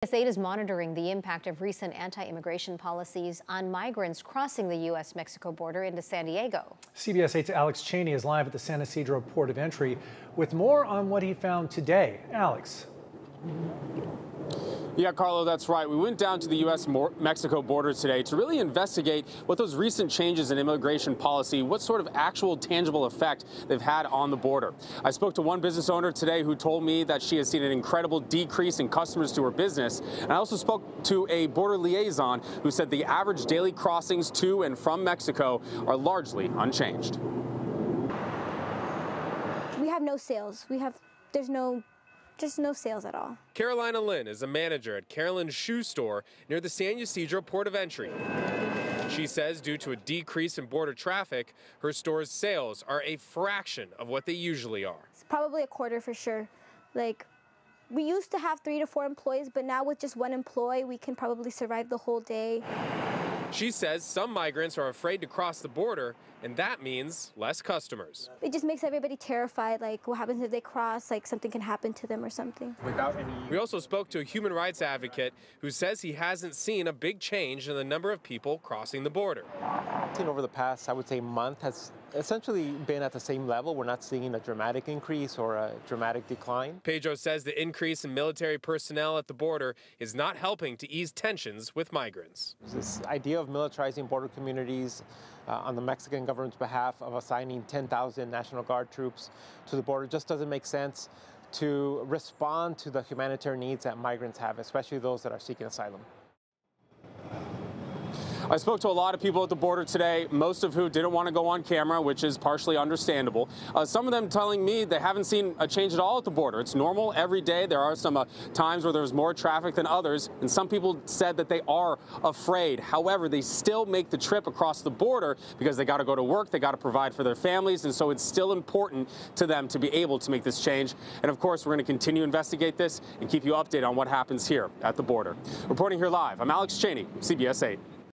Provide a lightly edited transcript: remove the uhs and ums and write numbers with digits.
CBS 8 is monitoring the impact of recent anti-immigration policies on migrants crossing the U.S.-Mexico border into San Diego. CBS 8's Alex Cheney is live at the San Ysidro Port of Entry with more on what he found today. Alex. Yeah, Carlo, that's right. We went down to the U.S.-Mexico border today to really investigate what those recent changes in immigration policy, what sort of actual tangible effect they've had on the border. I spoke to one business owner today who told me that she has seen an incredible decrease in customers to her business. And I also spoke to a border liaison who said the average daily crossings to and from Mexico are largely unchanged. We have no sales. Just no sales at all. Carolina Lynn is a manager at Carolyn's shoe store near the San Ysidro Port of Entry. She says due to a decrease in border traffic, her store's sales are a fraction of what they usually are. It's probably a quarter for sure. Like, we used to have 3 to 4 employees, but now with just 1 employee, we can probably survive the whole day. She says some migrants are afraid to cross the border, and that means less customers. It just makes everybody terrified, like what happens if they cross, like something can happen to them or something. We also spoke to a human rights advocate who says he hasn't seen a big change in the number of people crossing the border. Over the past, I would say, month has essentially been at the same level. We're not seeing a dramatic increase or a dramatic decline. Pedro says the increase in military personnel at the border is not helping to ease tensions with migrants. This idea of militarizing border communities on the Mexican government's behalf of assigning 10,000 National Guard troops to the border just doesn't make sense to respond to the humanitarian needs that migrants have, especially those that are seeking asylum. I spoke to a lot of people at the border today, most of who didn't want to go on camera, which is partially understandable. Some of them telling me they haven't seen a change at all at the border. It's normal every day. There are some times where there's more traffic than others, and some people said that they are afraid. However, they still make the trip across the border because they got to go to work, they got to provide for their families, and so it's still important to them to be able to make this change. And of course, we're going to continue to investigate this and keep you updated on what happens here at the border. Reporting here live, I'm Alex Cheney, CBS 8.